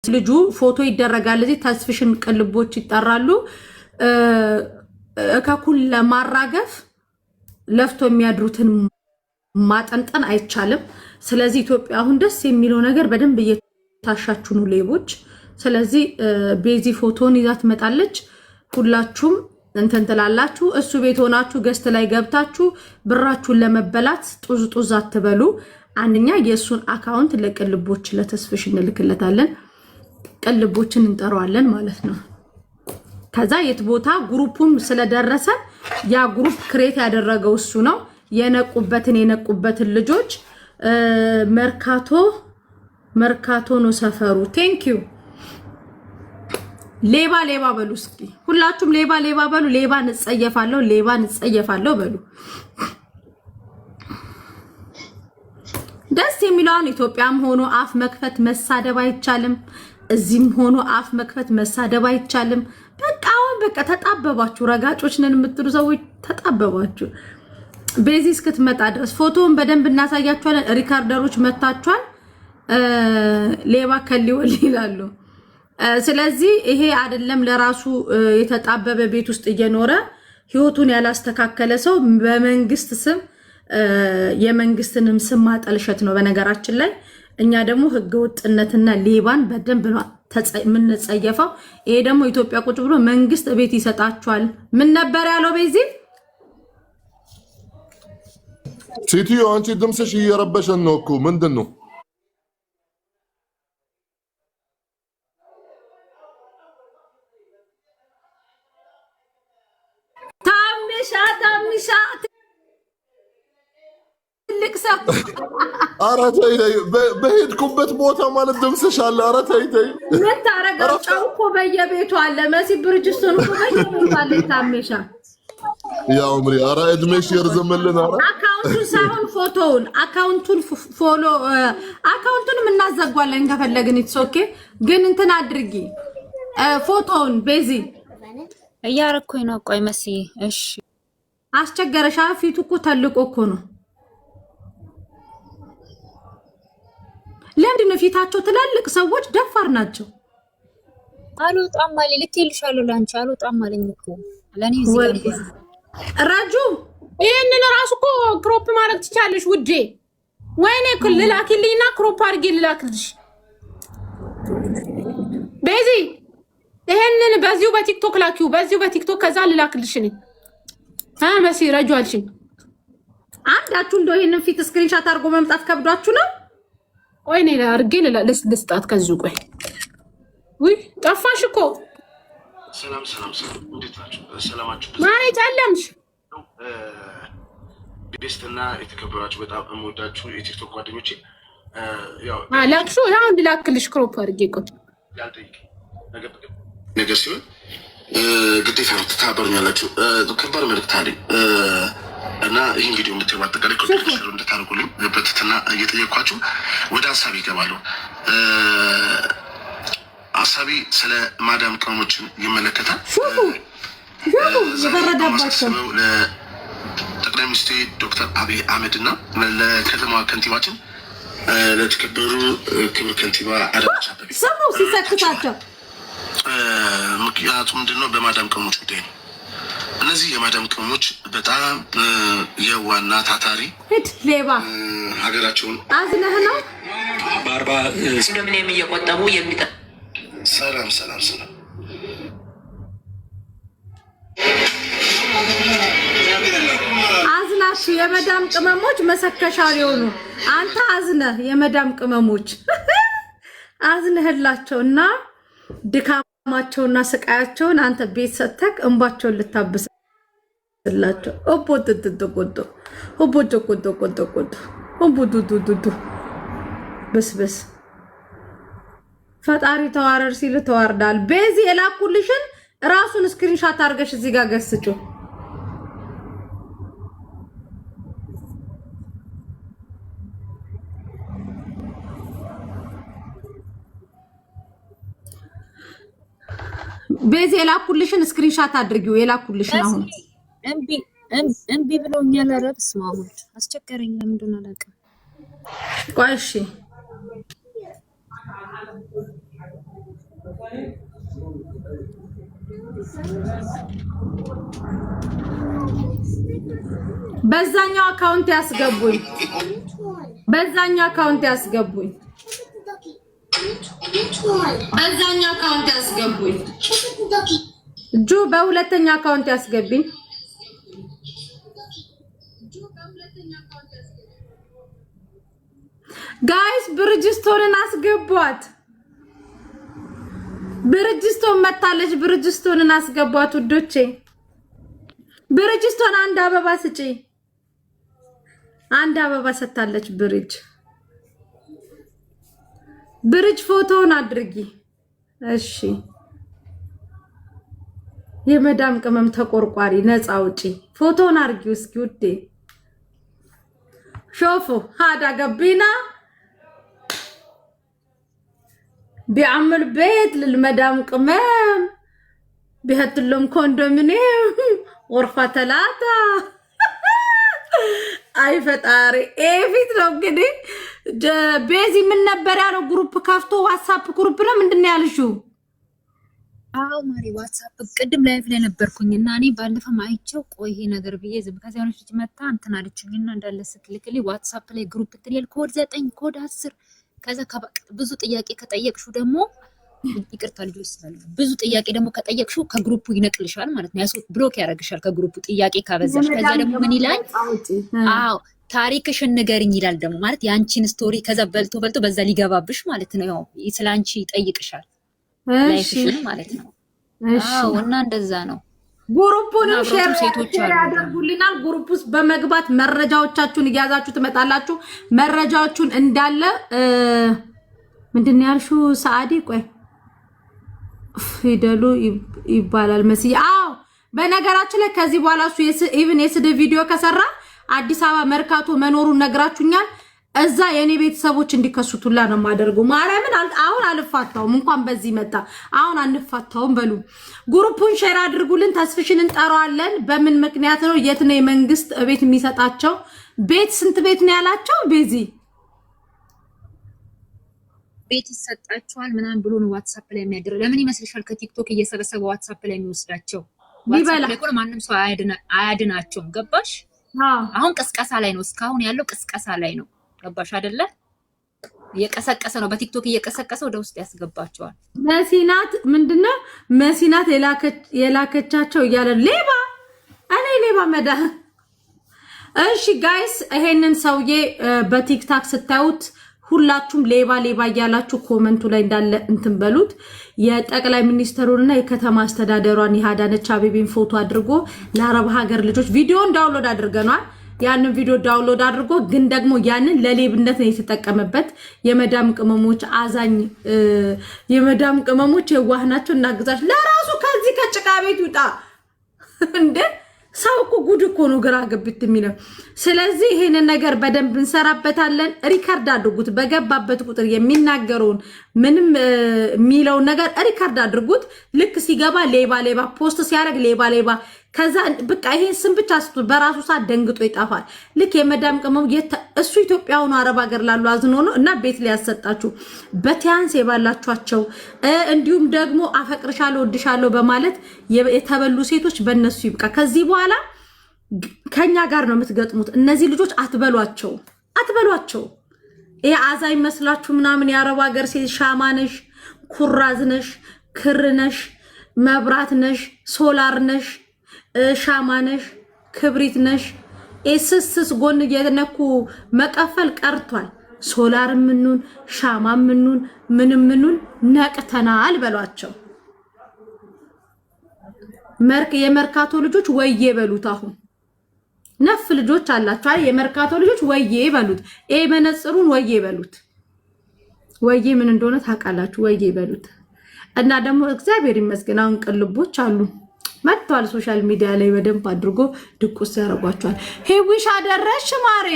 ልጁ ፎቶ ይደረጋል እዚህ ተስፍሽን ቅልቦች ይጣራሉ ከኩል ለማራገፍ ለፍቶ የሚያድሩትን ማጠንጠን አይቻልም ስለዚህ ኢትዮጵያ አሁን ደስ የሚለው ነገር በደንብ እየታሻችሁ ነው ሌቦች ስለዚህ ቤዚ ፎቶን ይዛት መጣለች ሁላችሁም እንትን ትላላችሁ እሱ ቤት ሆናችሁ ገስት ላይ ገብታችሁ ብራችሁን ለመበላት ጡዝ አትበሉ አንደኛ የሱን አካውንት ለቅልቦች ለተስፍሽ እንልክለታለን ቅልቦችን እንጠራዋለን ማለት ነው ከዛ የት ቦታ ግሩፑም ስለደረሰ ያ ግሩፕ ክሬት ያደረገው እሱ ነው የነቁበትን ልጆች መርካቶ ነው ሰፈሩ ቴንክ ዩ ሌባ በሉ እስኪ ሁላችሁም ሌባ በሉ ሌባ እንጸየፋለሁ በሉ ደስ የሚለውን ኢትዮጵያም ሆኖ አፍ መክፈት መሳደብ አይቻልም እዚህም ሆኖ አፍ መክፈት መሳደብ አይቻልም በቃ ተጣበባችሁ ረጋጮች ነን የምትሉ ሰዎች ተጣበባችሁ ቤዚስ ክትመጣ ድረስ ፎቶውን በደንብ እናሳያችኋለን ሪካርደሮች መታችኋል ሌባ ከሊወል ይላሉ ስለዚህ ይሄ አይደለም ለራሱ የተጣበበ ቤት ውስጥ እየኖረ ህይወቱን ያላስተካከለ ሰው በመንግስት ስም የመንግስትንም ስም ማጠልሸት ነው በነገራችን ላይ እኛ ደግሞ ህገወጥነትና ሌባን በደንብ ምን ተጸየፈው ይሄ ደግሞ ኢትዮጵያ ቁጭ ብሎ መንግስት ቤት ይሰጣቸዋል ምን ነበር ያለው ቤዚ ሴትዮ አንቺ ድምጽሽ እየረበሸን ነው እኮ ምንድነው ታምሻ ልክሰብ አራታይ በሄድኩበት ቦታ ማለት ድምጽሽ አለ አራታይ ምን ታረጋው እኮ በየቤቱ አለ መሲ ብርጅስቶን እኮ በየቤቱ አለ ታምሻ ያው ምሪ አራ እድሜሽ ይርዘምልን አራ አካውንቱን ሳይሆን ፎቶውን አካውንቱን ፎሎ አካውንቱንም እናዘጓለን ከፈለግን ኢትስ ኦኬ ግን እንትን አድርጊ ፎቶውን ቤዚ እያረኩኝ ነው ቆይ መሲ እሺ አስቸገረሻ ፊቱ እኮ ተልቆ እኮ ነው ለምንድን ነው ፊታቸው ትላልቅ ሰዎች ደፋር ናቸው አልወጣም ማለት ልትልሻለሁ ላንቺ አልወጣም ማለት እኮ ለኔ እዚህ ረጁ ይሄንን ራሱ እኮ ክሮፕ ማድረግ ትቻለሽ ውዴ ወይኔ ልላክልኝና ክሮፕ አድርጌ ልላክልሽ ቤዚ ይሄንን በዚሁ በቲክቶክ ላኪው በዚሁ በቲክቶክ ከዛ ልላክልሽ ነኝ መሲ ረጁ አልሽኝ አንዳችሁ እንደው ይሄንን ፊት ስክሪንሻት አድርጎ መምጣት ከብዷችሁ ነው ወይኔ አድርጌ ልስጣት ከዚሁ ቆይ ውይ ጠፋሽ እኮ ሰላም እንዴት ናችሁ ሰላማችሁ ማሬ ጨለምሽ ቤስትና የተከበራችሁ በጣም እምወዳችሁ የቲክቶክ ጓደኞቼ ያው ላክሹ ያው እንድላክልሽ ክሮፕ አድርጌ ቆይ ያልጠይቅ ነገር ሲሆን ግዴታ ነው ተባበሩኛላችሁ ከባድ መልእክት አለኝ እና ይህን ቪዲዮ እንድትባጠቀለ ኮንትሪቢዩሽን እንድታደርጉልኝ በትህትና እየጠየኳችሁ ወደ ሀሳብ ይገባሉ ሀሳቢ ስለ ማዳም ቅመሞችን ይመለከታል የበረዳባቸው ለጠቅላይ ሚኒስትር ዶክተር አብይ አህመድ እና ለከተማዋ ከንቲባችን ለተከበሩ ክብር ከንቲባ አዳነች አቤቤ ሰሙ ሲሰክታቸው ምክንያቱ ምንድነው በማዳም ቅመሞች ጉዳይ ነው እነዚህ የማዳም ቅመሞች በጣም የዋና ታታሪ ሌባ ሀገራቸውን አዝነህ ነው በአርባ እንደምንም እየቆጠቡ የሚጠ ሰላም አዝናችሁ የመዳም ቅመሞች መሰከሻ ሊሆኑ አንተ አዝነህ የመዳም ቅመሞች አዝነህላቸውና ድካማቸውና ስቃያቸውን አንተ ቤት ሰተክ እንባቸውን ልታብስላቸው ኦቦ በስበስ ፈጣሪ ተዋረር ሲል ተዋርዳል ቤዚ የላኩልሽን ራሱን ስክሪንሻት አድርገሽ እዚህ ጋር ገስጩ ቤዚ የላኩልሽን ስክሪንሻት አድርጊው የላኩልሽን አሁን እምቢ ብሎኛል ረብስ ማሙድ አስቸገረኝ ለምንድን ነው አላውቅም ቆይ እሺ በዛኛው አካውንት ያስገቡኝ። በዛኛው አካውንት ያስገቡኝ። በዛኛው አካውንት ያስገቡኝ። ጁ በሁለተኛ አካውንት ያስገብኝ። ጋይስ ብርጅስቶንን አስገቧት። ብርጅስቶን መታለች። ብርጅስቶንን አስገቧት ውዶቼ። ብርጅስቶን አንድ አበባ ስጪ። አንድ አበባ ሰጣለች ብርጅ ፎቶውን አድርጊ። እሺ የመዳም ቅመም ተቆርቋሪ ነፃ አውጪ ፎቶውን አድርጊው እስኪ ውዴ። ሾፉ هذا قبينا بيعمل بيت للمدام قمام بيهت لهم كوندومينيوم غرفة 3 አይ ፈጣሪ ኤፊት ነው እንግዲህ ቤዚ ምን ነበር ያለው? ግሩፕ ከፍቶ ዋትስአፕ ግሩፕ ነው ምንድነው ያልሽው? አዎ ማሪ ዋትስአፕ ቅድም ላይቭ ላይ ነበርኩኝና እኔ ባለፈው ማይቸው ቆይ ይሄ ነገር ብዬ ዝም ከዛ ነው ልጅ መጣ እንትን አለችኝና እንዳለ ስትልክልኝ ዋትስአፕ ላይ ግሩፕ ትልል ኮድ 9 ኮድ 10 ከዛ ብዙ ጥያቄ ከጠየቅሹ ደግሞ ይቅርታ ልጆች ስላሉ ብዙ ጥያቄ ደግሞ ከጠየቅሹ ከግሩፑ ይነቅልሻል ማለት ነው። ያሱ ብሎክ ያደርግሻል ከግሩፑ ጥያቄ ካበዛሽ። ከዛ ደግሞ ምን ይላል? አዎ ታሪክሽን ንገሪኝ ይላል ደግሞ ማለት ያንቺን ስቶሪ ከዛ በልቶ በዛ ሊገባብሽ ማለት ነው። ያው ስላንቺ ይጠይቅሻል ላይፍሽን ማለት ነው። አዎ እና እንደዛ ነው። ግሩፑን ሼር ያደርጉልናል። ግሩፕ ውስጥ በመግባት መረጃዎቻችሁን እያዛችሁ ትመጣላችሁ። መረጃዎቹን እንዳለ ምንድነው ያልሽው ሰዓዲ? ቆይ ፊደሉ ይባላል መስይ። አዎ በነገራችን ላይ ከዚህ በኋላ እሱ ኢቭን የስድብ ቪዲዮ ከሰራ አዲስ አበባ መርካቶ መኖሩን ነግራችሁኛል። እዛ የኔ ቤተሰቦች እንዲከሱቱላ ነው ማደርገው። ማርያምን አሁን አልፋታውም። እንኳን በዚህ መጣ አሁን አንፋታውም። በሉ ግሩፑን ሼር አድርጉልን። ተስፍሽን እንጠራዋለን። በምን ምክንያት ነው? የት ነው የመንግስት ቤት የሚሰጣቸው? ቤት ስንት ቤት ነው ያላቸው? ቤዚ ቤት ይሰጣቸዋል ምናምን ብሎ ነው ዋትስአፕ ላይ የሚያደርግ። ለምን ይመስልሻል? ከቲክቶክ እየሰበሰበ ዋትስአፕ ላይ የሚወስዳቸው። ዋትስአፕ ላይ ቆን ማንንም ሰው አያድናቸውም። ገባሽ? አሁን ቅስቀሳ ላይ ነው። እስካሁን ያለው ቅስቀሳ ላይ ነው። ገባሽ አይደለ? እየቀሰቀሰ ነው። በቲክቶክ እየቀሰቀሰ ወደ ውስጥ ያስገባቸዋል። መሲናት ምንድነው መሲናት የላከቻቸው እያለ ሌባ እኔ ሌባ መዳ። እሺ ጋይስ ይሄንን ሰውዬ በቲክታክ ስታዩት ሁላችሁም ሌባ ሌባ እያላችሁ ኮመንቱ ላይ እንዳለ እንትን በሉት። የጠቅላይ ሚኒስትሩንና የከተማ አስተዳደሯን የአዳነች አቤቤን ፎቶ አድርጎ ለአረብ ሀገር ልጆች ቪዲዮን ዳውንሎድ አድርገናል። ያንን ቪዲዮ ዳውንሎድ አድርጎ ግን ደግሞ ያንን ለሌብነት ነው የተጠቀመበት። የመዳም ቅመሞች አዛኝ የመዳም ቅመሞች የዋህ ናቸው። እናግዛሽ ለራሱ ከዚህ ከጭቃ ቤት ይውጣ እንደ ሰው እኮ ጉድ እኮ ነው ግራ ገብት የሚለው። ስለዚህ ይሄንን ነገር በደንብ እንሰራበታለን። ሪከርድ አድርጉት። በገባበት ቁጥር የሚናገረውን ምንም የሚለውን ነገር ሪከርድ አድርጉት። ልክ ሲገባ ሌባ ሌባ ፖስት ሲያደርግ ሌባ ሌባ ከዛ በቃ ይሄ ስም ብቻ ስጡ በራሱ ሰዓት ደንግጦ ይጣፋል። ልክ የመዳም ቅመም እሱ ኢትዮጵያ ሆኖ አረብ ሀገር ላሉ አዝኖ ነው እና ቤት ሊያሰጣችሁ በቲያንስ የባላችኋቸው እንዲሁም ደግሞ አፈቅርሻለሁ ወድሻለሁ በማለት የተበሉ ሴቶች በእነሱ ይብቃ። ከዚህ በኋላ ከኛ ጋር ነው የምትገጥሙት። እነዚህ ልጆች አትበሏቸው። ይሄ አዛኝ መስላችሁ ምናምን የአረብ ሀገር ሴት ሻማነሽ፣ ኩራዝነሽ፣ ክርነሽ፣ መብራትነሽ፣ ሶላርነሽ፣ ሻማነሽ፣ ክብሪት ነሽ። ኤስስስ ጎን እየነኩ መቀፈል ቀርቷል። ሶላር ምኑን ሻማ ምኑን ነቅተናል በሏቸው። የመርካቶ ልጆች ወዬ በሉት። አሁን ነፍ ልጆች አላችሁ አይደል? የመርካቶ ልጆች ወዬ በሉት። መነጽሩን ወዬ በሉት። ወዬ ምን እንደሆነ ታውቃላችሁ? ወዬ በሉት። እና ደግሞ እግዚአብሔር ይመስገን አሁን ቅልቦች አሉ መጥቷል። ሶሻል ሚዲያ ላይ በደንብ አድርጎ ድቁስ ያደርጓቸዋል። ሄዊሽ አደረሽ ማሬ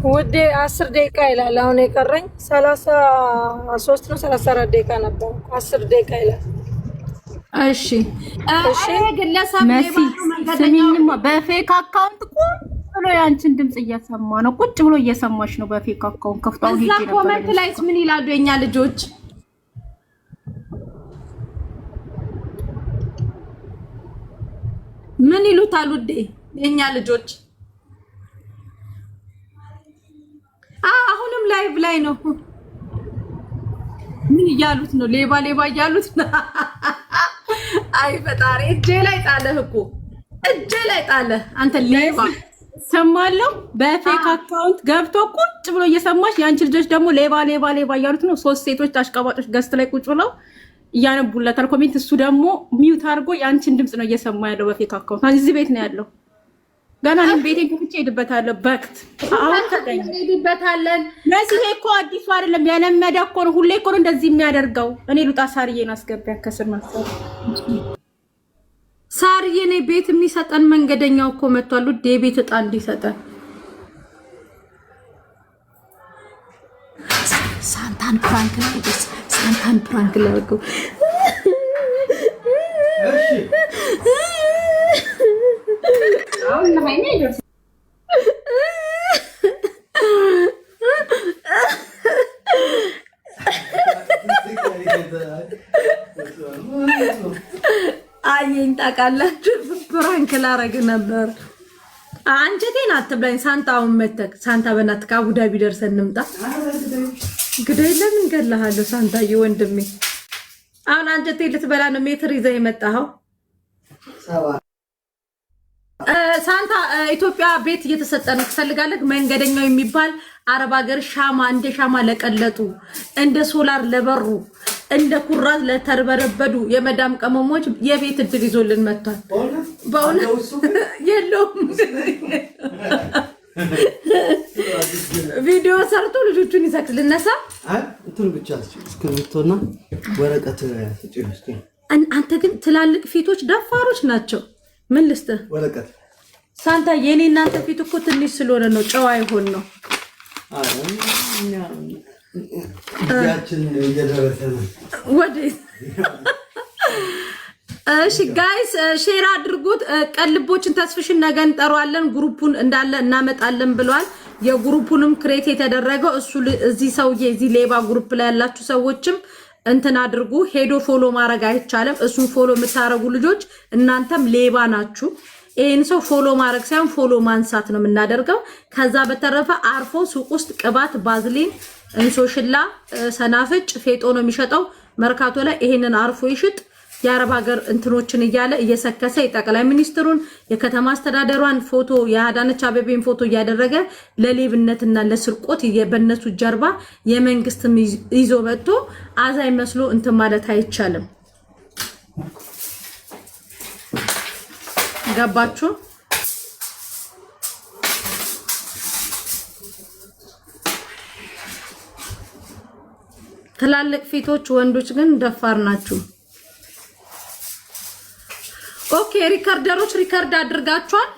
ውዴ 10 ደቂቃ ይላል። አሁን የቀረኝ 33 ነው 34 ደቂቃ ነበር። 10 ደቂቃ ይላል። እሺ ግለሰብ ስሚኝማ በፌክ አካውንት ቁጭ ብሎ ያንቺን ድምጽ እየሰማ ነው። ቁጭ ብሎ እየሰማሽ ነው። በፌክ አካውንት ከፍታው ሄጄ ነበር። ኮሜንት ላይ ምን ይላሉ የኛ ልጆች? ምን ይሉታል ውዴ የኛ ልጆች? አሁንም ላይቭ ላይ ነው። ምን እያሉት ነው? ሌባ ሌባ እያሉት ነው። አይ ፈጣሪ እጄ ላይ ጣለህ እኮ እጄ ላይ ጣለህ አንተ ሌባ። ሰማለሁ በፌክ አካውንት ገብቶ ቁጭ ብሎ እየሰማሽ የአንቺ ልጆች ደግሞ ሌባ ሌባ ሌባ እያሉት ነው። 3 ሴቶች አሽቃባጮች ገስት ላይ ቁጭ ብለው እያነቡለታል ኮሜንት። እሱ ደግሞ ሚውት አድርጎ የአንቺን ድምፅ ነው እየሰማ ያለው በፌክ አካውንት። እዚህ ቤት ነው ያለው። ገና እኔም ቤቴን ከፍቼ ሄድበታለሁ። በክት አሁን ሄድበታለን። መሲሄ እኮ አዲሱ አይደለም ያለመደ እኮ ነው። ሁሌ እኮ ነው እንደዚህ የሚያደርገው። እኔ ሉጣ ሳርዬን አስገቢያ ከስር ማሰብ ሳርዬ እኔ ቤት የሚሰጠን መንገደኛው እኮ መጥቷል። የቤት ዕጣ እንዲሰጠን ሳንታን ፕራንክ ነው። ሳንታን ፕራንክ ላድርገው። አየኝ ታውቃላችሁ፣ ፕራንክ ላረግ ነበር። አንጀቴን አትብላኝ ሳንታ። አሁን መተክ ሳንታ በእናትህ ከአቡዳቢ ደርሰን እንምጣ። ግዴ ለምን ገለሃለሁ ሳንታዬ ወንድሜ። አሁን አንጀቴን ልትበላ ነው ሜትር ይዘህ የመጣኸው። ሳንታ ኢትዮጵያ ቤት እየተሰጠ ነው። ትፈልጋለህ? መንገደኛው የሚባል አረብ ሀገር ሻማ እንደ ሻማ ለቀለጡ፣ እንደ ሶላር ለበሩ፣ እንደ ኩራዝ ለተርበረበዱ የመዳም ቀመሞች የቤት እድል ይዞልን መጥቷል። በእውነት የለውም ቪዲዮ ሰርቶ ልጆቹን ይሰክ ልነሳ እንትን ብቻ እስክሪብቶና ወረቀት ስጪ። አንተ ግን ትላልቅ ፊቶች ደፋሮች ናቸው። ምን ልስጥህ? ወረቀት ሳንታ የኔ እናንተ ፊት እኮ ትንሽ ስለሆነ ነው ጨዋ ይሆን ነው። ያችን እየደረሰ ነው ወዴት? እሺ ጋይስ ሼር አድርጉት። ቀልቦችን ተስፍሽን ነገ እንጠራዋለን። ግሩፑን እንዳለ እናመጣለን ብሏል። የግሩፑንም ክሬት የተደረገው እሱ እዚህ ሰውዬ እዚህ ሌባ ግሩፕ ላይ ያላችሁ ሰዎችም እንትን አድርጉ። ሄዶ ፎሎ ማድረግ አይቻልም። እሱን ፎሎ የምታረጉ ልጆች እናንተም ሌባ ናችሁ። ይሄን ሰው ፎሎ ማድረግ ሳይሆን ፎሎ ማንሳት ነው የምናደርገው። ከዛ በተረፈ አርፎ ሱቅ ውስጥ ቅባት፣ ባዝሊን፣ እንሶሽላ፣ ሰናፍጭ፣ ፌጦ ነው የሚሸጠው መርካቶ ላይ። ይሄንን አርፎ ይሽጥ። የአረብ ሀገር እንትኖችን እያለ እየሰከሰ የጠቅላይ ሚኒስትሩን የከተማ አስተዳደሯን ፎቶ የአዳነች አቤቤን ፎቶ እያደረገ ለሌብነትና ለስርቆት በእነሱ ጀርባ የመንግስት ይዞ መጥቶ አዛይ መስሎ እንትን ማለት አይቻልም። ገባችሁ? ትላልቅ ፊቶች ወንዶች ግን ደፋር ናችሁ። ኦኬ ሪከርደሮች ሪከርድ አድርጋችኋል?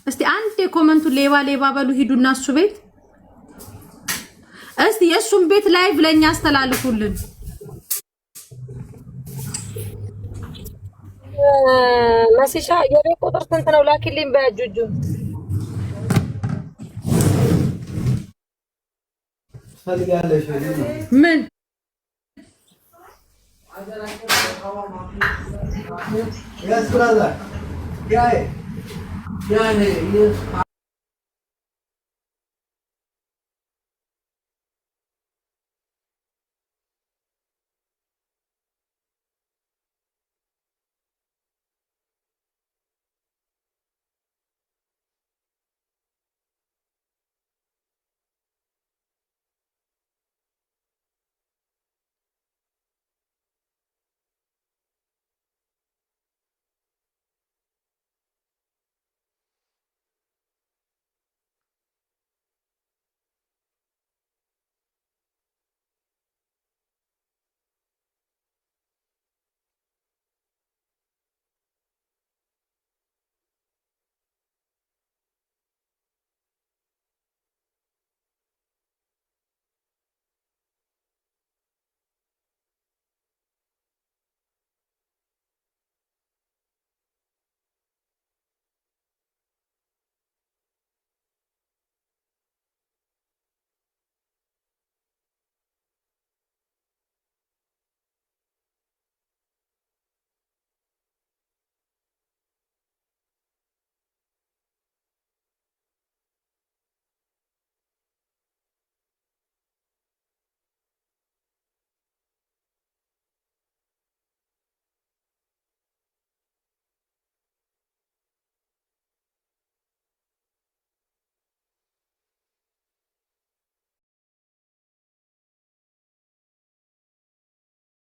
እስቲ አንድ ኮመንቱ ሌባ ሌባ በሉ ሂዱና እሱ ቤት እስቲ የሱን ቤት ላይቭ ለኛ አስተላልፉልን። መሲሻ የቤት ቁጥር ስንት ነው? ላኪልኝ በጁጁ ምን Yes, brother. Yeah.